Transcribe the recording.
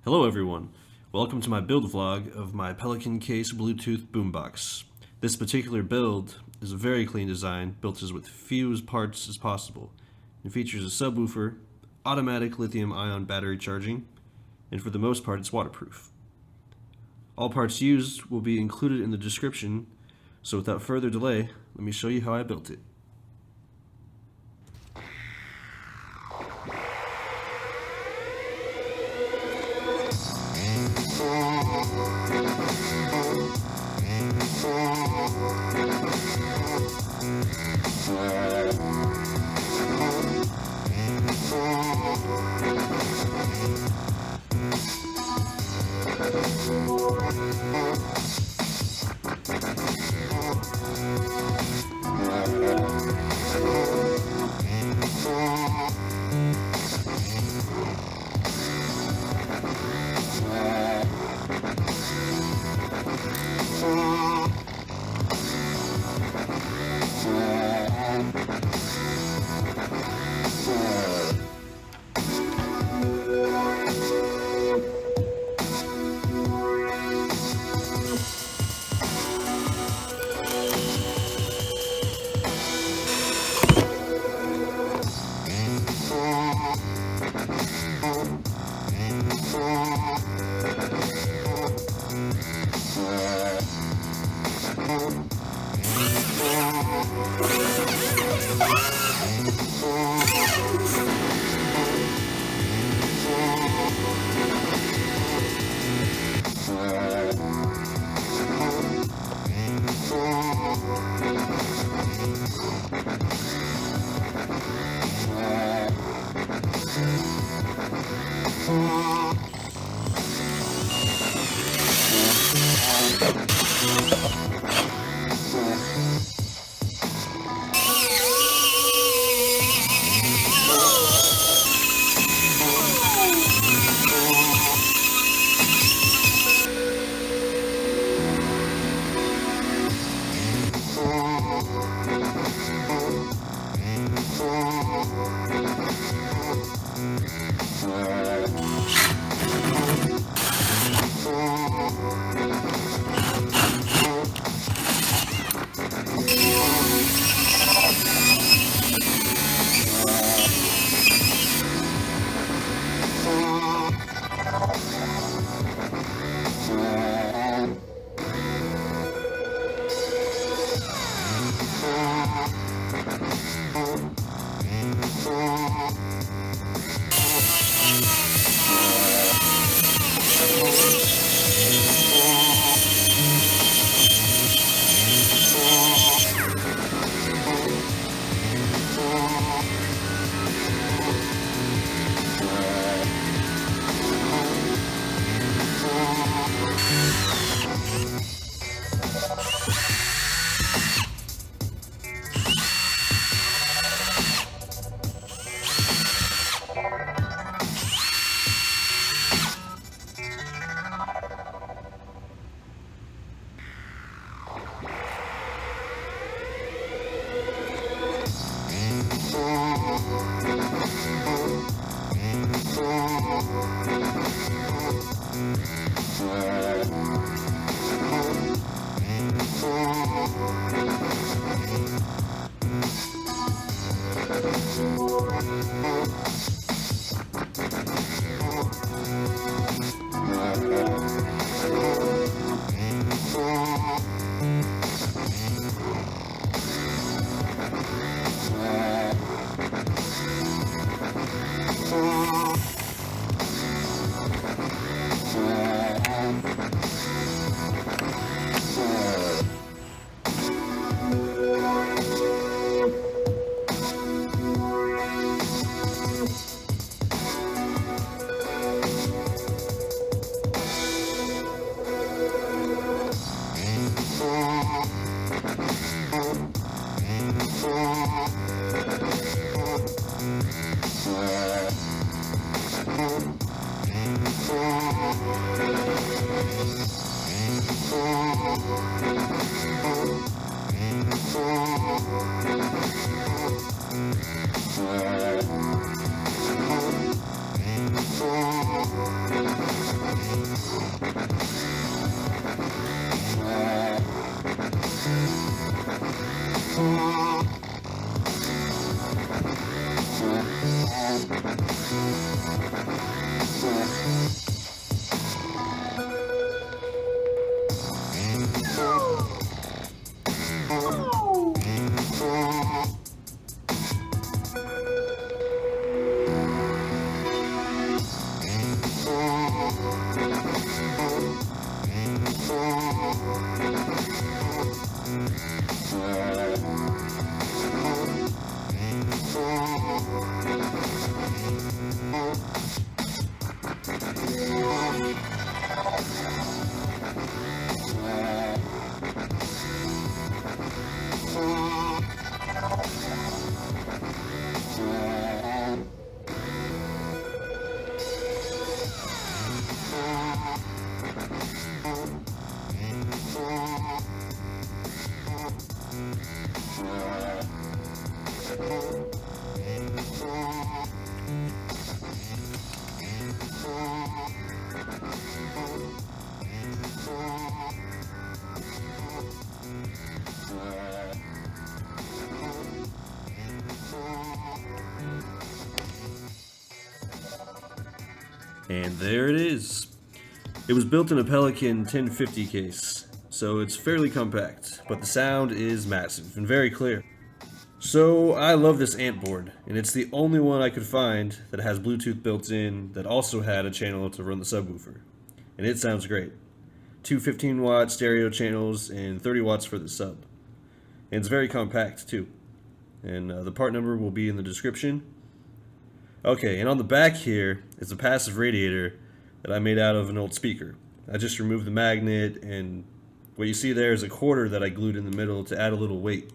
Hello everyone, welcome to my build vlog of my Pelican case Bluetooth boombox. This particular build is a very clean design, built as with few parts as possible. It features a subwoofer, automatic lithium ion battery charging, and for the most part it's waterproof. All parts used will be included in the description, so without further delay, let me show you how I built it. And there it is. It was built in a Pelican 1050 case, so it's fairly compact, but the sound is massive and very clear. So I love this amp board, and it's the only one I could find that has Bluetooth built in that also had a channel to run the subwoofer. And it sounds great. Two 15-watt stereo channels and 30 watts for the sub. And it's very compact too. And the part number will be in the description. Okay, and on the back here is a passive radiator that I made out of an old speaker. I just removed the magnet, and what you see there is a quarter that I glued in the middle to add a little weight.